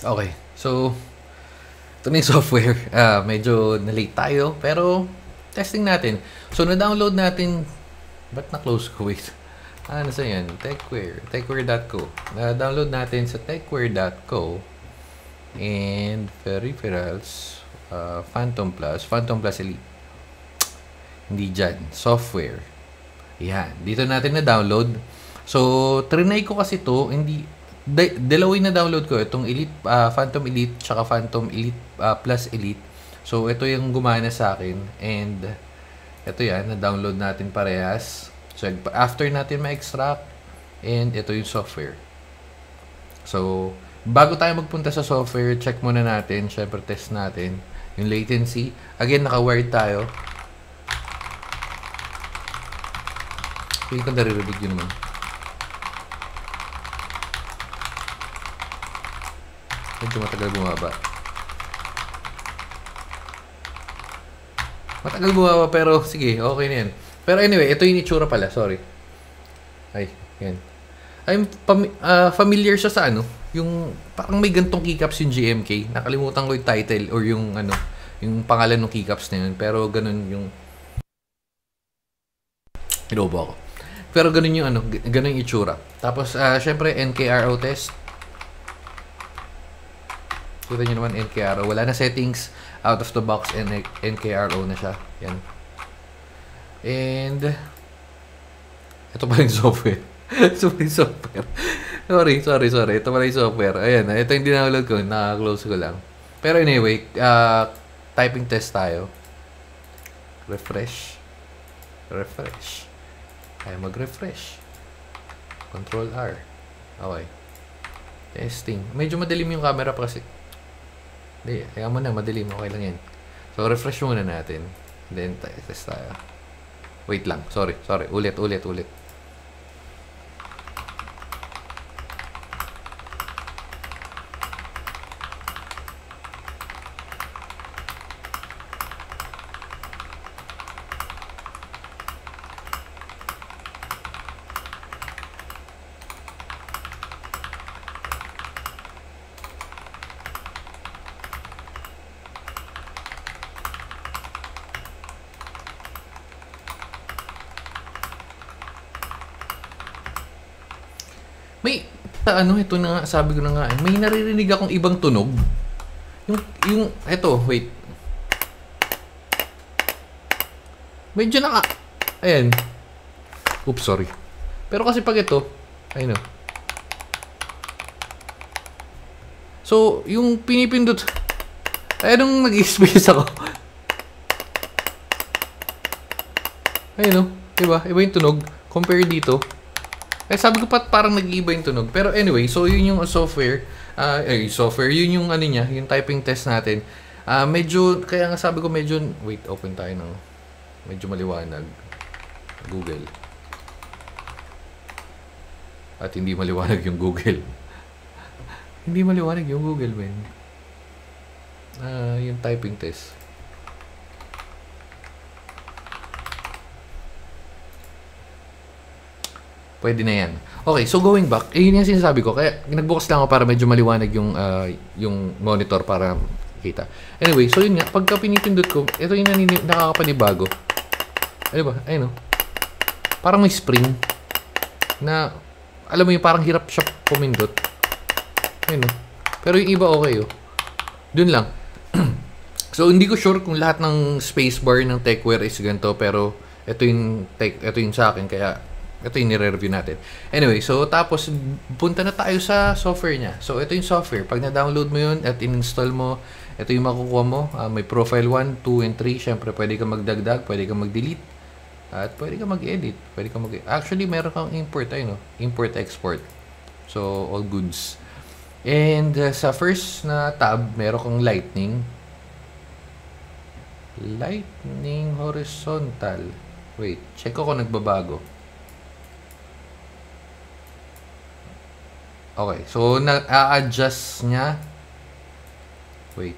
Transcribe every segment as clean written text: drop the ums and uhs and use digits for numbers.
Okay, so ito na yung software. Medyo na-late tayo, pero testing natin. So, na-download natin, ba't na-close ko? Wait. Nasa yan? Techware. Techware.co. Na-download natin sa techware.co and peripherals, Phantom Plus Elite. Hindi dyan. Software. Yan. Dito natin na-download. So, trinay ko kasi to, hindi, dalawin na download ko. Itong Elite, Phantom Elite, tsaka Phantom Elite Plus Elite. So, ito yung gumana sa akin. And, ito yan, na-download natin parehas. So, after natin ma-extract, and ito yung software. So, bago tayo magpunta sa software, check muna natin. Syempre, test natin yung latency. Again, naka-wired tayo. Hindi ko naririnig yun naman. Medyo matagal bumaba. Matagal bumaba pero sige, okay na yan. Pero anyway, ito yung itsura pala. Sorry. Ay, yan. I'm familiar siya sa ano, yung parang may gantong keycaps yung GMK. Nakalimutan ko yung title or yung ano, yung pangalan ng keycaps na yun. Pero ganun yung ilobo ako. Pero ganun yung ano, ganun yung itsura. Tapos syempre NKRO test. Kita nyo naman NKRO. Wala na settings. Out of the box NKRO na siya. Yan. And ito pa yung software. Ito pa yung software. Sorry. Ito pa yung software. Ayan. Ito yung download ko. Naka-close ko lang. Pero anyway, typing test tayo. Refresh. Kaya mag-refresh. Control R. Okay. Testing. Medyo madilim yung camera pa kasi. Hindi, kaya mo na, madilim. Okay lang yan. So, refresh muna natin. Then, test tayo. Wait lang. Sorry. Ulit. May, ito na nga, sabi ko na nga, may naririnig akong ibang tunog. Ito, wait. Medyo ayan. Oops, sorry. Pero kasi pag ito, ayun o. So, yung pinipindot, nung nag-space ako. Ayun o, diba? Iba yung tunog. Compare dito. Sabi ko parang nag-iiba yung tunog. Pero anyway, so yun yung software. Yun yung ano niya, yung typing test natin. Medyo, kaya nga sabi ko medyo, wait, open tayo ng medyo maliwanag. Google. At hindi maliwanag yung Google. Hindi maliwanag yung Google, man. Yung typing test. Pwede na yan. Okay, so going back, yun yung sinasabi ko. Kaya nagbukas lang ako para medyo maliwanag yung monitor para kita. Anyway, so yun nga, pagka pinipindot ko, ito yung nakakapanibago. Ano ba? Ayun o. Parang may spring na, alam mo yung parang hirap siya pumindot. Ayun o. Pero yung iba okay o. Dun lang. So, hindi ko sure kung lahat ng spacebar ng Techware is ganito, pero ito yung sa akin, kaya ito yung nire-review natin. Anyway, so tapos punta na tayo sa software niya. So ito yung software. Pag na-download mo yun at in-install mo, ito yung makukuha mo. May profile 1, 2, and 3. Siyempre, pwede ka magdagdag, pwede ka mag-delete, at pwede ka mag-edit. Actually, meron kang import, import-export. So, all goods. And sa first na tab, meron kang lightning. Lightning horizontal. Wait, check ko kung nagbabago. Okay, so na-adjust niya. Wait.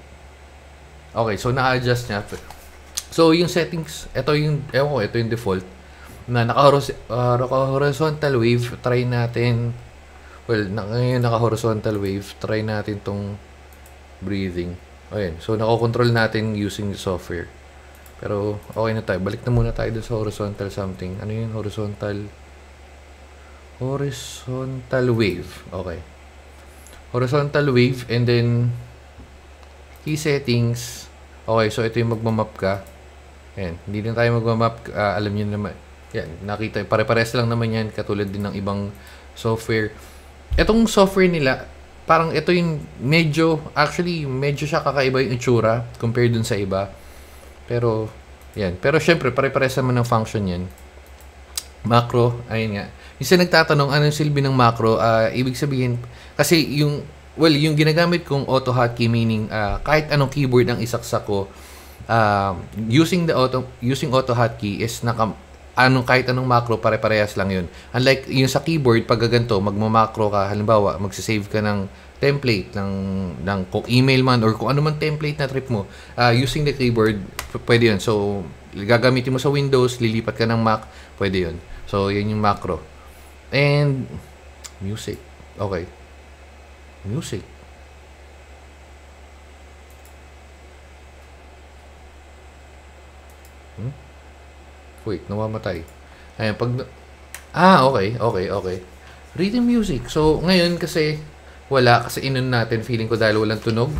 Okay, so na-adjust niya. So yung settings, ito yung default na naka-horizontal wave. Try natin. Well, ngayon naka-horizontal wave. Try natin tong breathing. Ayan. So, nakokontrol natin using the software. Pero, okay na tayo. Balik na muna tayo dun sa horizontal something. Ano yun? Horizontal wave. Okay. Horizontal wave. And then, key settings. Okay. So, ito yung magmamap ka. Ayan. Hindi na tayo magmamap. Alam nyo naman. Yan. Nakita. Pare-pares lang naman yan. Katulad din ng ibang software. Itong software nila, parang ito yung medyo siya kakaiba yung itsura compared dun sa iba. Pero, yan. Pero syempre, pare-pares naman ng function yan. Macro, ayun nga. Yung nagtatanong, anong silbi ng macro? Ibig sabihin, kasi yung ginagamit kong auto hotkey, meaning, kahit anong keyboard ang isaksak ko, using auto hotkey is kahit anong macro, pare-parehas lang yun. Unlike yung sa keyboard, pag ganito, magma-macro ka, halimbawa, magsisave ka ng template, ng email man, or kung ano man template na trip mo, using the keyboard, pwede yun. So, gagamitin mo sa Windows, lilipat ka ng Mac, pwede yun. So, yun yung macro. And, music. Okay. Music. Wait, nawamatay. Ayan, okay. Rhythm music. So, ngayon kasi, kasi inon natin. Feeling ko dahil walang tunog.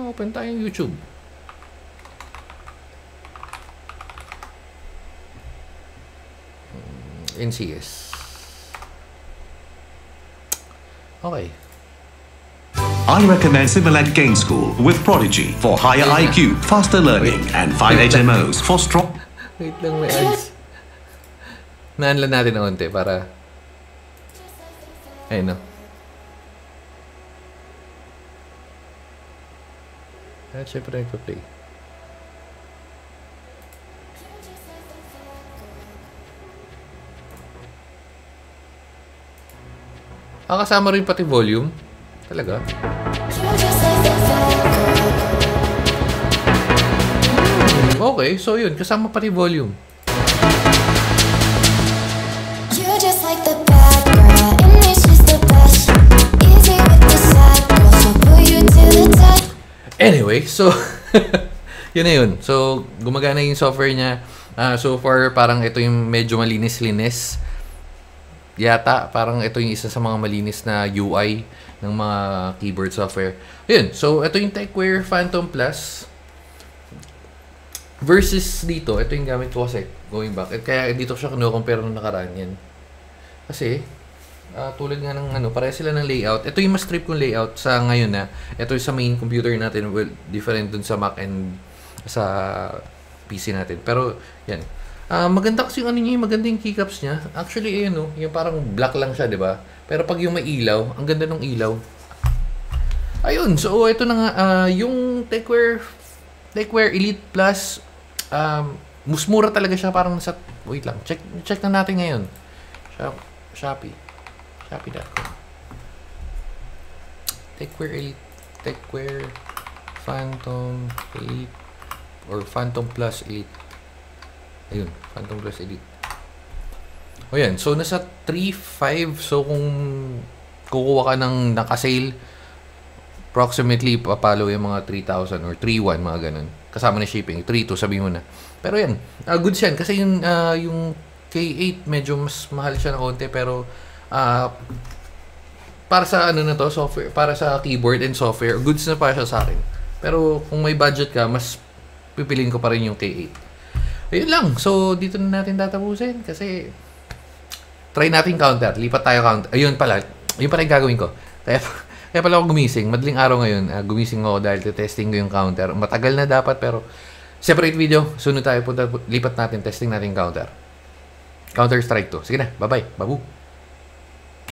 Open tayong YouTube. NCS. Okay. I recommend Similac Game School with Prodigy for higher IQ, faster learning, and 5 HMOs for strong... Wait lang, may ads. Naanlan natin ng konti para... Ayun, no? Siyempre nagpa-play. Kasama rin pati volume. Talaga? Okay, so yun. Kasama pati volume. Anyway, so yun na yun. So, gumagana yung software niya. So far, parang ito yung medyo malinis-linis. Yata, parang ito yung isa sa mga malinis na UI ng mga keyboard software. Ayun, so ito yung TechWare Phantom Plus versus dito. Ito yung gamit ko kasi, going back. At kaya dito ko siya kinukompare nung nakaraan yan. Kasi, tulad nga ng pareha sila ng layout. Ito yung mas trip kong layout sa ngayon na. Ito yung sa main computer natin, well, different dun sa Mac and sa PC natin. Pero, yan. Maganda kasi yung maganda yung keycaps niya. Actually, ayun, yung parang black lang siya, di ba? Pero pag yung may ilaw, ang ganda ng ilaw. Ayun, so ito na nga, yung TechWare Elite Plus, mas mura talaga siya, parang nasa, wait lang, check na natin ngayon. Shopee.com. TechWare Elite, TechWare Phantom Elite, or Phantom Plus Elite. Ayun, Phantom Plus Elite. O yan, so nasa 3.5. So kung kukuha ka ng naka-sale, approximately papalo yung mga 3,000 or 3,100, mga ganun. Kasama na shipping, 3,200 sabihin mo na. Pero yan, goods yan. Kasi yung K8 medyo mas mahal siya na konti, pero para sa na to, software, para sa keyboard and software, goods na pa siya sa akin. Pero kung may budget ka, mas pipiliin ko pa rin yung K8. Ayun lang. So, dito na natin tatapusin kasi try natin counter. Lipat tayo counter. Ayun pala. Yun pala yung gagawin ko. Kaya pala ako gumising. Madaling araw ngayon. Gumising ako dahil testing ko yung counter. Matagal na dapat pero separate video. Sunod tayo. Lipat natin. Testing natin counter. Counter Strike 2. Sige na. Bye-bye. Babu.